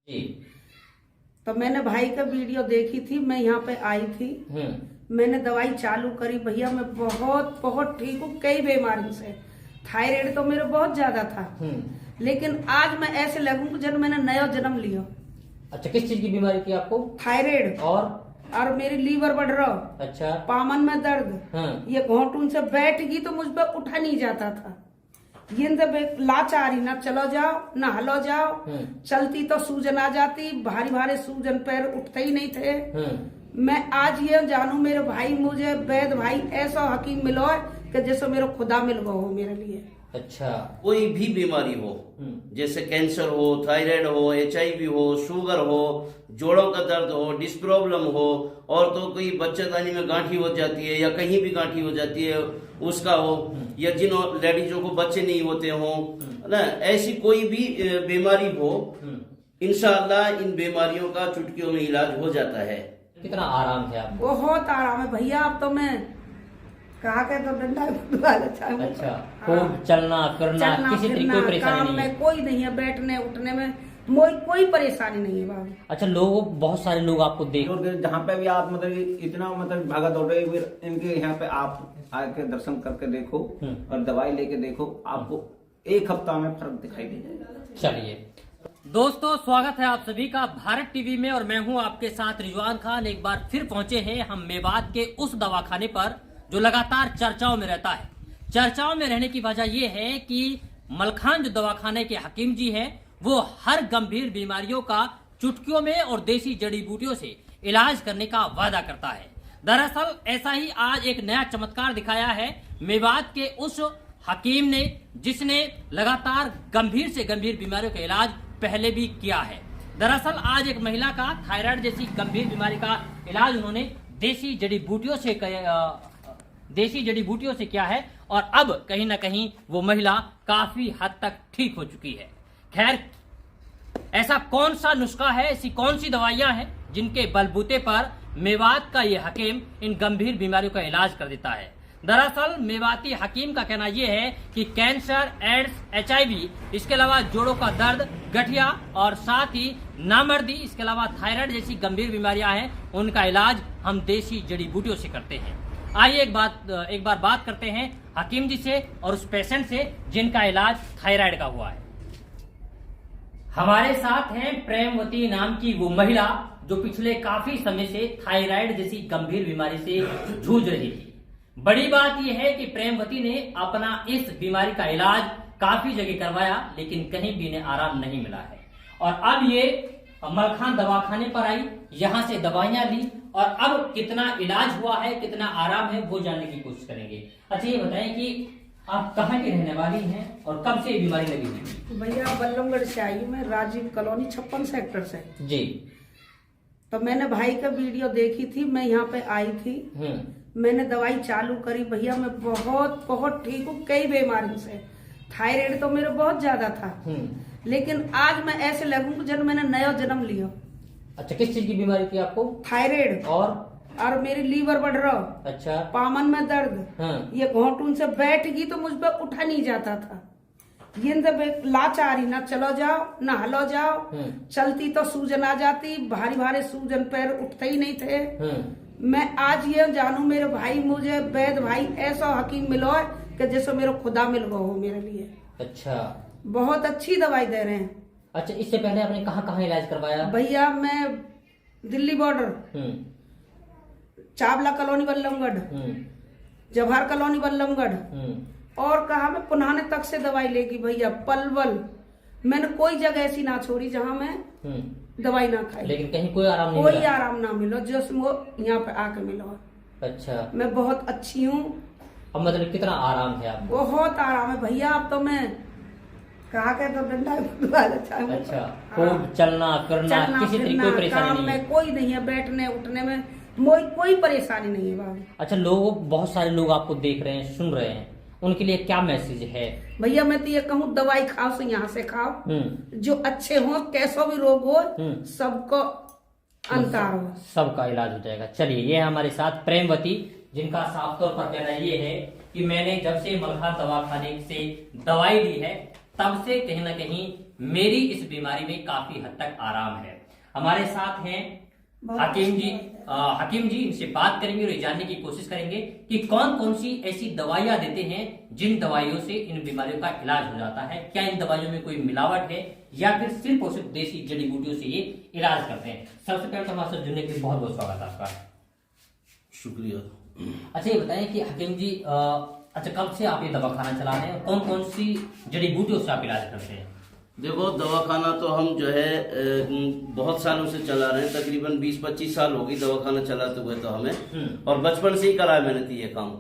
जी। तो मैंने भाई का वीडियो देखी थी, मैं यहाँ पे आई थी, मैंने दवाई चालू करी भैया, मैं बहुत बहुत ठीक हूँ कई बीमारी से। थायराइड तो मेरे बहुत ज्यादा था, लेकिन आज मैं ऐसे लगूं जब मैंने नया जन्म लिया। अच्छा, किस चीज की बीमारी थी आपको? थायराइड। और मेरी लीवर बढ़ रहा। अच्छा। पामन में दर्द। ये घोटून से बैठ गई तो मुझ पर उठा नहीं जाता था। ये लाचारी, ना चलो जाओ ना हलो जाओ, चलती तो सूजन आ जाती, भारी भारी सूजन, पैर उठते ही नहीं थे। मैं आज ये जानू मेरे भाई, मुझे वैद भाई ऐसा हकीम मिलो है कि जैसे मेरा खुदा मिल गया हो मेरे लिए। अच्छा। कोई भी बीमारी हो, जैसे कैंसर हो, थायराइड हो, HIV हो, शुगर हो, जोड़ों का दर्द हो, डिस्क प्रॉब्लम हो, और तो कोई बच्चेदानी में गांठी हो जाती है या कहीं भी गांठी हो जाती है उसका हो, या जिन लेडीजों को बच्चे नहीं होते हो ना, ऐसी कोई भी बीमारी हो, इंशाअल्लाह इन बीमारियों का चुटकियों में इलाज हो जाता है। कितना आराम है आपको? बहुत आराम है भैया। अब तो मैं कहा के तो डंडा अच्छा, खूब चलना फिरना, किसी तरीके कोई परेशानी नहीं है? कोई नहीं है, बैठने उठने में कोई परेशानी नहीं है बाबू। अच्छा, लोग बहुत सारे लोग आपको देख, जहाँ पे भी आप इतना भागा दौड़े, इनके यहाँ पे आप आके दर्शन करके देखो और दवाई लेके देखो, आपको एक हफ्ता में फर्क दिखाई दे जाएगा। चलिए दोस्तों, स्वागत है आप सभी का भारत टीवी में, और मैं हूं आपके साथ रिजवान खान। एक बार फिर पहुंचे हैं हम मेवात के उस दवाखाने पर जो लगातार चर्चाओं में रहता है। चर्चाओं में रहने की वजह यह है कि मलखान जो दवाखाने के हकीम जी हैं, वो हर गंभीर बीमारियों का चुटकियों में और देसी जड़ी बूटियों से इलाज करने का वादा करता है। दरअसल ऐसा ही आज एक नया चमत्कार दिखाया है मेवात के उस हकीम ने, जिसने लगातार गंभीर से गंभीर बीमारियों का इलाज पहले भी किया है। दरअसल आज एक महिला का थायराइड जैसी गंभीर बीमारी का इलाज उन्होंने देसी जड़ी बूटियों से किया है, और अब कहीं ना कहीं वो महिला काफी हद तक ठीक हो चुकी है। खैर, ऐसा कौन सा नुस्खा है, ऐसी कौन सी दवाइयां हैं जिनके बलबूते पर मेवात का ये हकीम इन गंभीर बीमारियों का इलाज कर देता है? दरअसल मेवाती हकीम का कहना यह है कि कैंसर, एड्स, HIV, इसके अलावा जोड़ों का दर्द, गठिया और साथ ही नामर्दी, इसके अलावा थायराइड जैसी गंभीर बीमारियां हैं, उनका इलाज हम देसी जड़ी बूटियों से करते हैं। आइए एक बार बात करते हैं हकीम जी से और उस पेशेंट से जिनका इलाज थायराइड का हुआ है। हमारे साथ हैं प्रेमवती नाम की वो महिला जो पिछले काफी समय से थायराइड जैसी गंभीर बीमारी से जूझ रही थी। बड़ी बात यह है कि प्रेमवती ने अपना इस बीमारी का इलाज काफी जगह करवाया, लेकिन कहीं भी इन्हें आराम नहीं मिला है, और अब ये मलखान दवाखाने पर आई, यहाँ से दवाइयां ली, और अब कितना इलाज हुआ है, कितना आराम है, वो जानने की कोशिश करेंगे। अच्छा, ये बताएं कि आप कहाँ की रहने वाली हैं और कब से ये बीमारी लगी हुई? भैया बल्लमगढ़ से आई हूँ मैं, राजीव कॉलोनी 56 सेक्टर से जी। तो मैंने भाई का वीडियो देखी थी, मैं यहाँ पे आई थी, मैंने दवाई चालू करी भैया, मैं बहुत बहुत ठीक हूँ कई बीमारी से। थायराइड तो मेरे बहुत ज्यादा था, लेकिन आज मैं ऐसे लगूं जब मैंने नया जन्म लिया। अच्छा, किस चीज की बीमारी थी आपको? थायराइड। और मेरी लीवर बढ़ रहा। अच्छा। पामन में दर्द। ये घोटून से बैठ गई तो मुझ पर उठा नहीं जाता था। ये लाचारी, ना चलो जाओ ना हलो जाओ, चलती तो सूजन आ जाती, भारी भारी सूजन, पैर उठते ही नहीं थे। मैं आज ये जानू मेरे भाई, मुझे वैद भाई ऐसा हकीम मिलो है कि जैसे मेरा खुदा मिल गया हो मेरे लिए। अच्छा। बहुत अच्छी दवाई दे रहे हैं। अच्छा, इससे पहले आपने कहाँ इलाज करवाया? भैया मैं Delhi border, Chawla colony Ballabgarh, Jawahar colony Ballabgarh, और कहा मैं पुनाने तक से दवाई लेगी भैया, पलवल, मैंने कोई जगह ऐसी ना छोड़ी जहाँ मैं दवाई ना खाई, लेकिन कहीं कोई आराम नहीं कोई आराम ना मिलो जो वो यहाँ पे आके मिलो। अच्छा। मैं बहुत अच्छी हूँ। अब मतलब कितना आराम है आपको? बहुत आराम है भैया। अब तो मैं कहा के तो डंडा अच्छा, खूब चलना फिरना, किसी तरीके कोई परेशानी नहीं है? कोई नहीं है, बैठने उठने में कोई परेशानी नहीं है बाबू। अच्छा, बहुत सारे लोग आपको देख रहे हैं, सुन रहे हैं, उनके लिए क्या मैसेज है? भैया मैं तो ये कहूँ, दवाई खाओ से यहाँ से खाओ, जो अच्छे हो, कैसा भी रोग हो, सबको अंतर हो, सबका इलाज हो जाएगा। चलिए, ये हमारे साथ प्रेमवती, जिनका साफ तौर पर कहना ये है कि मैंने जब से मलखान दवाखाने से दवाई ली है, तब से कहीं ना कहीं मेरी इस बीमारी में काफी हद तक आराम है। हमारे साथ हैं हकीम जी। हकीम जी, इनसे बात करेंगे और ये जानने की कोशिश करेंगे कि कौन कौन सी ऐसी दवाइयां देते हैं जिन दवाइयों से इन बीमारियों का इलाज हो जाता है। क्या इन दवाइयों में कोई मिलावट है या फिर सिर्फ और सिर्फ देसी जड़ी बूटियों से ये इलाज करते हैं। सबसे पहले तो हमारे साथ जुड़ने के लिए बहुत बहुत स्वागत है आपका। शुक्रिया। अच्छा, ये बताएं कि हकीम जी, अच्छा कब से आप ये दवाखाना चला रहे हैं, कौन कौन सी जड़ी बूटियों से आप इलाज करते हैं? देखो, दवाखाना तो हम जो है बहुत सालों से चला रहे हैं, तकरीबन 20-25 साल हो गई दवाखाना चलाते हुए तो हमें, और बचपन से ही करा है मैंने तो ये काम।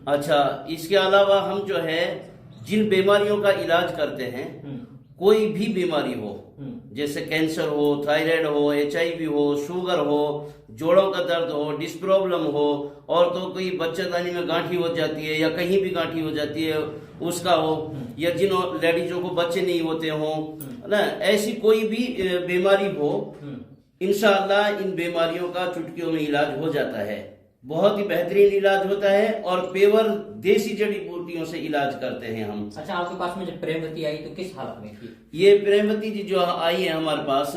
अच्छा, इसके अलावा हम जो है जिन बीमारियों का इलाज करते हैं, कोई भी बीमारी हो, जैसे कैंसर हो, थायराइड हो, HIV हो, शुगर हो, जोड़ों का दर्द हो, डिस्क प्रॉब्लम हो, और तो कोई बच्चेदानी में गांठी हो जाती है या कहीं भी गांठी हो जाती है उसका हो, या जिन लेडीजों को बच्चे नहीं होते हो ना, ऐसी कोई भी बीमारी हो, इंशाअल्लाह इन बीमारियों का चुटकियों में इलाज हो जाता है। बहुत ही बेहतरीन इलाज होता है और पेवर देसी जड़ी बूटियों से इलाज करते हैं हम। अच्छा, आपके पास में जब प्रेमवती आई तो किस हालत में थी? ये प्रेमवती जी जो आई है हमारे पास,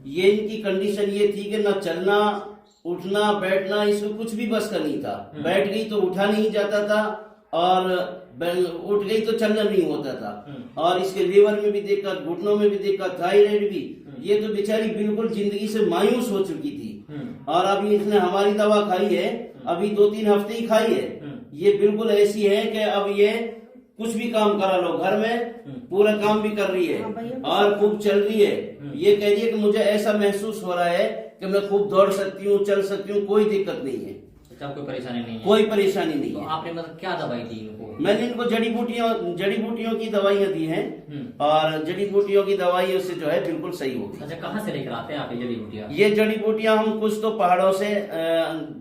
ये इनकी कंडीशन ये थी कि ना चलना, उठना, बैठना, इसको कुछ भी बस का नहीं था। बैठ गई तो उठा नहीं जाता था, और उठ गई तो चलना नहीं होता था, और इसके लीवर में भी दिक्कत, घुटनों में भी दिक्कत, थायराइड भी। ये तो बेचारी बिल्कुल जिंदगी से मायूस हो चुकी थी, और अभी इसने हमारी दवा खाई है, अभी 2-3 हफ्ते ही खाई है। ये बिल्कुल ऐसी है कि अब ये कुछ भी काम करा लो घर में, पूरा काम भी कर रही है और खूब चल रही है। ये कह रही है कि मुझे ऐसा महसूस हो रहा है कि मैं खूब दौड़ सकती हूँ, चल सकती हूँ, कोई दिक्कत नहीं है। कोई परेशानी नहीं है? कोई परेशानी नहीं तो है। आपने मतलब क्या दवाई दी इनको? मैंने इनको जड़ी बूटियों की दवाइयाँ दी हैं, और जड़ी बूटियों की दवाइयों से जो है बिल्कुल सही होगी। अच्छा, कहाँ से लेकर आते हैं आप ये जड़ी बूटियाँ? ये जड़ी बूटियाँ हम कुछ तो पहाड़ों से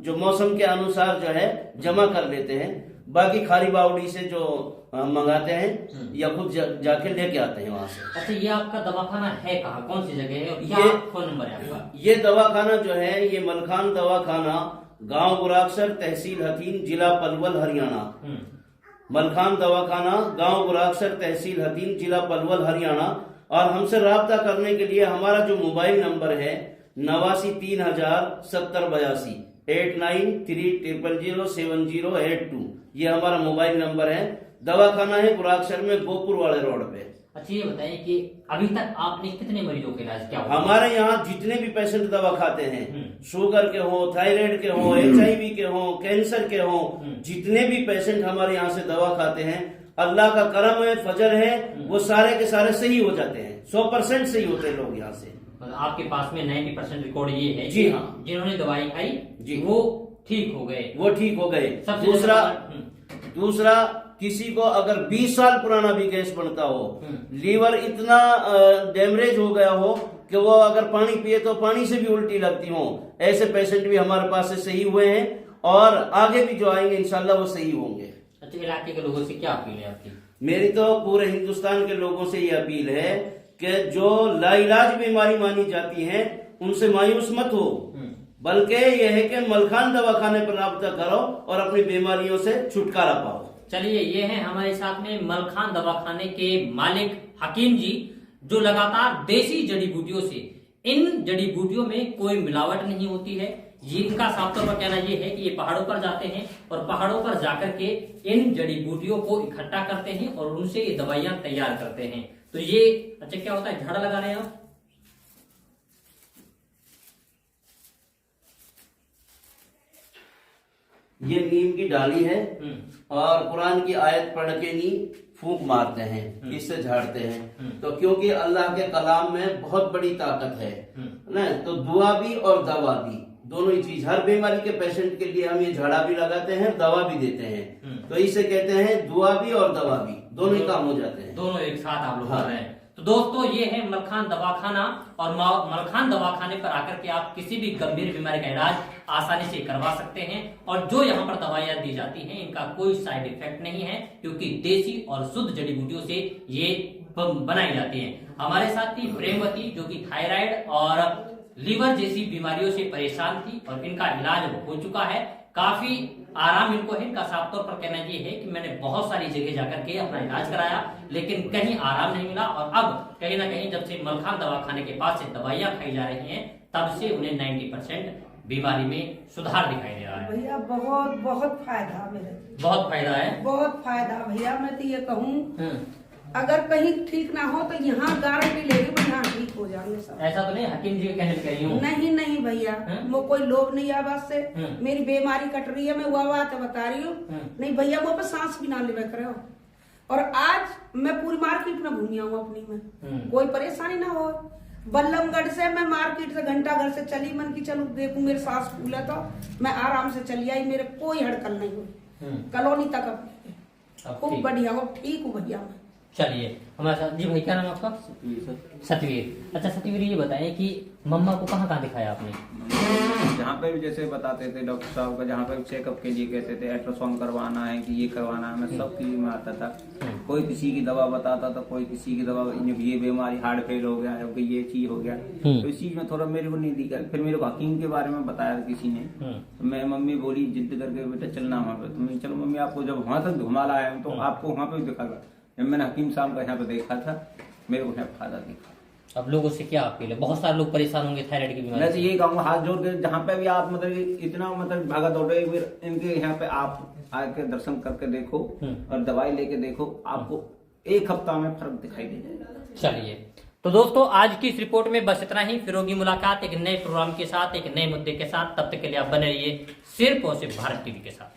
जो मौसम के अनुसार जो है जमा कर लेते हैं, बाकी खारी बावड़ी से जो मंगाते हैं या खुद जाके लेके आते हैं वहाँ से। अच्छा, ये आपका दवाखाना है कहाँ, कौन सी जगह है और क्या फोन नंबर है आपका? ये दवाखाना जो है, ये मलखान दवाखाना, गांव गुराक्सर, तहसील हथीन, जिला पलवल, हरियाणा। मलखान दवाखाना, गांव गुराक्सर, तहसील हथीन, जिला पलवल, हरियाणा। और हमसे राब्ता करने के लिए हमारा जो मोबाइल नंबर है 89307082 8930007082, ये हमारा मोबाइल नंबर है। दवाखाना है गुराक्सर में, गोपुर वाले रोड पे। अच्छा, ये बताइए कि अभी तक आपने कितने मरीजों के इलाज किया? हमारे यहाँ जितने भी पेशेंट दवा खाते हैं, शुगर के हो, थायराइड के हो, HIV के हो, कैंसर के हो, जितने भी पेशेंट हमारे यहाँ से दवा खाते हैं, अल्लाह का करम है, फजल है, वो सारे के सारे सही हो जाते हैं। 100% सही होते हैं लोग यहाँ से। मतलब आपके पास में 90% रिकॉर्ड ये है? जी हाँ। जिन्होंने दवाई खाई जी, वो ठीक हो गए, वो ठीक हो गए। सबसे दूसरा किसी को अगर 20 साल पुराना भी गैस बनता हो, लीवर इतना डैमेज हो गया हो कि वो अगर पानी पिए तो पानी से भी उल्टी लगती हो, ऐसे पेशेंट भी हमारे पास से सही हुए हैं, और आगे भी जो आएंगे इंशाल्लाह वो सही होंगे। अच्छा, इलाके के लोगों से क्या अपील है आपकी? मेरी तो पूरे हिंदुस्तान के लोगों से ये अपील है कि जो लाइलाज बीमारी मानी जाती है उनसे मायूस मत हो, बल्कि यह है कि मलखान दवाखाने पर राब्ता करो और अपनी बीमारियों से छुटकारा पाओ। चलिए, ये है हमारे साथ में मलखान दवाखाने के मालिक हकीम जी, जो लगातार देसी जड़ी बूटियों से, इन जड़ी बूटियों में कोई मिलावट नहीं होती है। इनका साफ तौर पर कहना ये है कि ये पहाड़ों पर जाते हैं और पहाड़ों पर जाकर के इन जड़ी बूटियों को इकट्ठा करते हैं और उनसे ये दवाइयां तैयार करते हैं। तो ये अच्छा क्या होता है, झाड़ा लगा रहे हैं आप? ये नीम की डाली है और कुरान की आयत पढ़ के नी फूंक मारते हैं, इससे झाड़ते हैं। तो क्योंकि अल्लाह के कलाम में बहुत बड़ी ताकत है ना, तो दुआ भी और दवा भी, दोनों ही चीज, हर बीमारी के पेशेंट के लिए हम ये झाड़ा भी लगाते हैं, दवा भी देते हैं। तो इसे कहते हैं दुआ भी और दवा भी, दोनों ही काम हो जाते हैं, दोनों एक साथ आप लोग कर रहे हैं। तो दोस्तों, ये है मलखान दवाखाना, और मलखान दवाखाने पर आकर के आप किसी भी गंभीर बीमारी का इलाज आसानी से करवा सकते हैं। और जो यहाँ पर दवाइयां दी जाती हैं, इनका कोई साइड इफेक्ट नहीं है, क्योंकि देसी और शुद्ध जड़ी बूटियों से ये बनाई जाती हैं। हमारे साथ थी प्रेमवती, जो कि थायराइड और लीवर जैसी बीमारियों से परेशान थी और इनका इलाज हो चुका है, काफी आराम इनको है। इनका साफ तौर पर कहना ये है कि मैंने बहुत सारी जगह जाकर के अपना इलाज कराया, लेकिन कहीं आराम नहीं मिला, और अब कहीं ना कहीं जब से मलखान दवाखाने के पास से दवाइयां खाई जा रही हैं, तब से उन्हें 90% बीमारी में सुधार दिखाई दे रहा है। भैया बहुत बहुत फायदा मेरे, बहुत फायदा है, बहुत फायदा भैया। मैं तो ये कहूँ अगर कहीं ठीक ना हो तो यहाँ गारंटी लेगी मैं यहाँ ठीक हो जाएंगे सब। ऐसा तो नहीं हकीम जी के कहने पे कह रही हूँ? नहीं नहीं भैया, वो कोई लोभ नहीं है बस से। मेरी बीमारी कट रही है, मैं वह बात बता रही हूँ। नहीं भैया वो पे सांस भी ना ले करे हो। और आज मैं पूरी मार्केट में घूमी हूँ अपनी में, कोई परेशानी ना हो। बल्लमगढ़ से मैं मार्केट से घंटा घर से चली, मन की चलू देखूं मेरे सांस फूला तो मैं आराम से चली आई, मेरे कोई हड़कल नहीं हुई। कॉलोनी तक अब खूब बढ़िया हो, ठीक हूँ भैया मैं। चलिए हमारे साथ जी भाई, क्या नाम है आपका? सतवीर। अच्छा सतवीर, ये बताएं कि मम्मा को कहाँ कहाँ दिखाया आपने? जहाँ पे भी जैसे बताते थे डॉक्टर साहब का, जहाँ पे चेकअप के लिए कहते थे अल्ट्रासाउंड करवाना है कि ये करवाना है, मैं सब चीज में आता था। कोई किसी की दवा बताता था, कोई किसी की दवा, ये बीमारी हार्ट फेल हो गया, ये चीज हो गया, तो इस चीज में थोड़ा मेरे को नहीं दिखा। फिर मेरे को हकीम के बारे में बताया किसी ने, तो मैं मम्मी बोली जिद करके बेटा चलना वहाँ पे, तो मैं चलो मम्मी आपको जब वहां तक घुमा लाया हूँ तो आपको वहाँ पे दिखागा। जब मैंने हकीम साहब का यहाँ पे देखा था, मेरे को यहाँ फायदा दिखा। अब लोगों से क्या अपील है? बहुत सारे लोग परेशान होंगे थायराइड की बीमारी मैं तो से। यही कहूँगा हाथ जोड़ के, जहाँ पे भी आप मतलब इतना मतलब भागा दौड़े, इनके यहाँ पे आप आके दर्शन करके देखो और दवाई लेके देखो, आपको एक हफ्ता में फर्क दिखाई दे जाएगा। चलिए तो दोस्तों, आज की इस रिपोर्ट में बस इतना ही। फिर होगी मुलाकात एक नए प्रोग्राम के साथ, एक नए मुद्दे के साथ। तब तक के लिए आप बने रहिए सिर्फ और सिर्फ भारत टीवी के साथ।